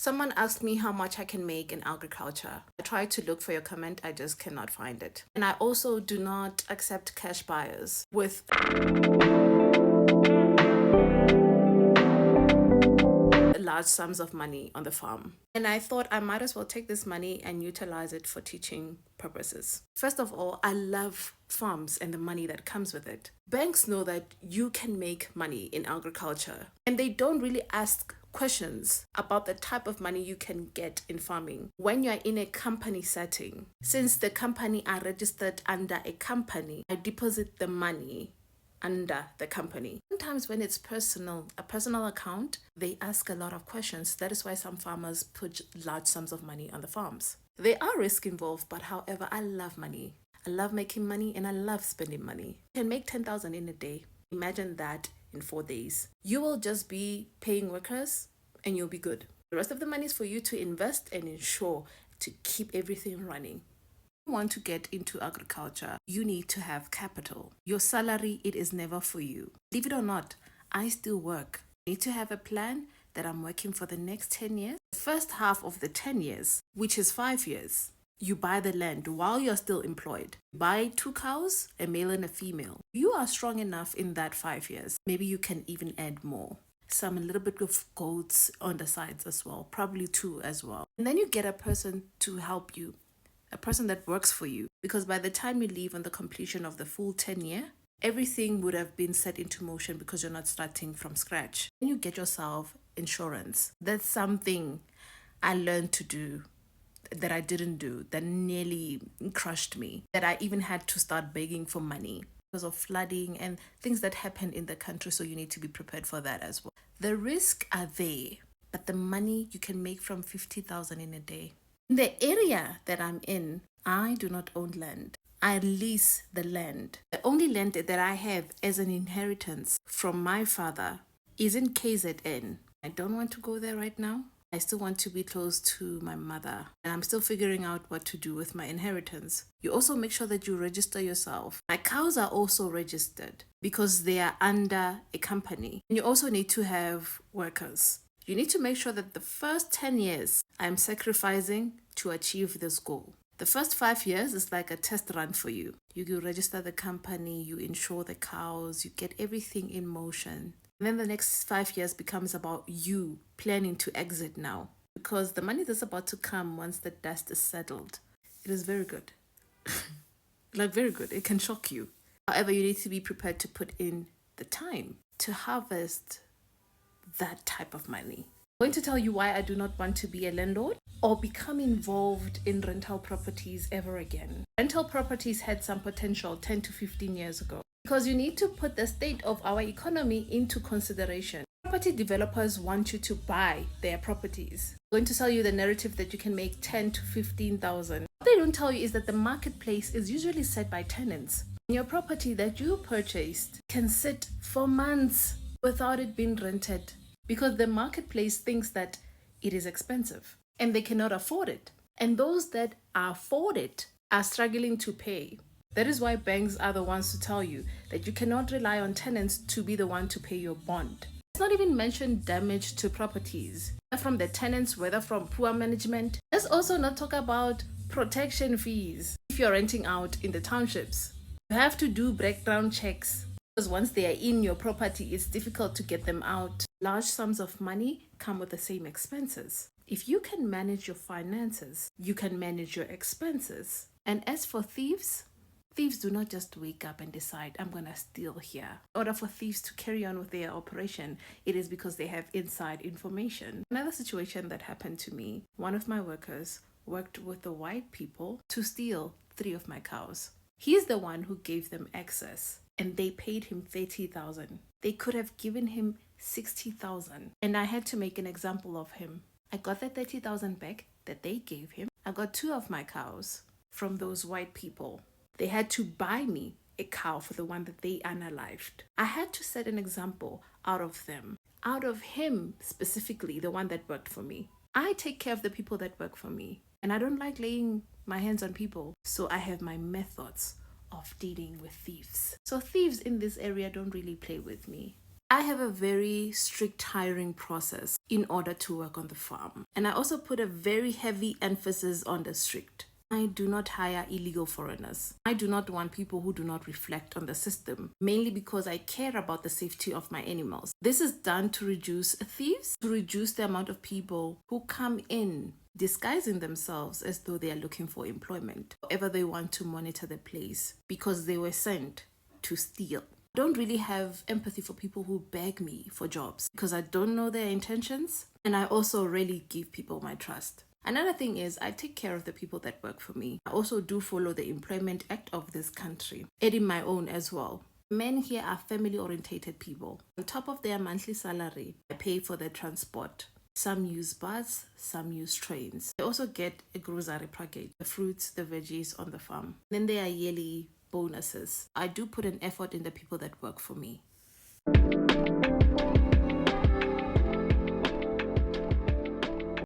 Someone asked me how much I can make in agriculture. I tried to look for your comment, I just cannot find it. And I also do not accept cash buyers with large sums of money on the farm. And I thought I might as well take this money and utilize it for teaching purposes. First of all, I love farms and the money that comes with it. Banks know that you can make money in agriculture, and they don't really ask questions about the type of money you can get in farming when you're in a company setting. Since the company are registered under a company, I deposit the money under the company. Sometimes when it's a personal account, they ask a lot of questions. That is why some farmers put large sums of money on the farms. There are risks involved, but however, I love money. I love making money and I love spending money. You can make 10,000 in a day. Imagine that in 4 days. You will just be paying workers and you'll be good. The rest of the money is for you to invest and ensure to keep everything running. Want to get into agriculture, you need to have capital. Your salary, it is never for you. Believe it or not, I still work. I need to have a plan that I'm working for the next 10 years. The first half of the 10 years, which is 5 years, you buy the land while you're still employed. You buy 2 cows, a male and a female. You are strong enough in that 5 years. Maybe you can even add more. A little bit of goats on the sides as well, probably 2 as well. And then you get a person to help you, a person that works for you, because by the time you leave on the completion of the full 10 year, everything would have been set into motion because you're not starting from scratch. Then you get yourself insurance. That's something I learned to do that I didn't do, that nearly crushed me, that I even had to start begging for money because of flooding and things that happen in the country. So you need to be prepared for that as well. The risks are there, but the money you can make from 50,000 in a day. In the area that I'm in, I do not own land. I lease the land. The only land that I have as an inheritance from my father is in KZN. I don't want to go there right now. I still want to be close to my mother, and I'm still figuring out what to do with my inheritance. You also make sure that you register yourself. My cows are also registered because they are under a company. And you also need to have workers. You need to make sure that the first 10 years I'm sacrificing to achieve this goal. The first 5 years is like a test run for you. You register the company, you insure the cows, you get everything in motion. And then the next 5 years becomes about you planning to exit now, because the money that's about to come once the dust is settled, it is very good. Like very good. It can shock you. However, you need to be prepared to put in the time to harvest that type of money. I'm going to tell you why I do not want to be a landlord or become involved in rental properties ever again. Rental properties had some potential 10 to 15 years ago, because you need to put the state of our economy into consideration. Property developers want you to buy their properties. I'm going to tell you the narrative that you can make 10 to 15,000. What they don't tell you is that the marketplace is usually set by tenants. Your property that you purchased can sit for months without it being rented, because the marketplace thinks that it is expensive and they cannot afford it. And those that afford it are struggling to pay. That is why banks are the ones to tell you that you cannot rely on tenants to be the one to pay your bond. Let's not even mention damage to properties, whether from the tenants, whether from poor management. Let's also not talk about protection fees if you're renting out in the townships. You have to do background checks, because once they are in your property, it's difficult to get them out. Large sums of money come with the same expenses. If you can manage your finances, you can manage your expenses. And as for thieves do not just wake up and decide, I'm going to steal here. In order for thieves to carry on with their operation, it is because they have inside information. Another situation that happened to me, one of my workers worked with the white people to steal 3 of my cows. He's the one who gave them access, and they paid him 30,000. They could have given him 60,000, and I had to make an example of him. I got the 30,000 back that they gave him. I got 2 of my cows from those white people. They had to buy me a cow for the one that they unalived. I had to set an example out of them, out of him specifically, the one that worked for me. I take care of the people that work for me, and I don't like laying my hands on people. So I have my methods of dealing with thieves. So thieves in this area don't really play with me. I have a very strict hiring process in order to work on the farm. And I also put a very heavy emphasis on the strict. I do not hire illegal foreigners. I do not want people who do not reflect on the system, mainly because I care about the safety of my animals. This is done to reduce thieves, to reduce the amount of people who come in disguising themselves as though they are looking for employment, however they want to monitor the place, because they were sent to steal. I don't really have empathy for people who beg me for jobs because I don't know their intentions, and I also really give people my trust. Another thing is I take care of the people that work for me. I also do follow the Employment Act of this country, adding my own as well. Men here are family-orientated people. On top of their monthly salary, I pay for their transport. Some use bus, some use trains. They also get a grocery package, the fruits, the veggies on the farm. Then there are yearly bonuses. I do put an effort in the people that work for me.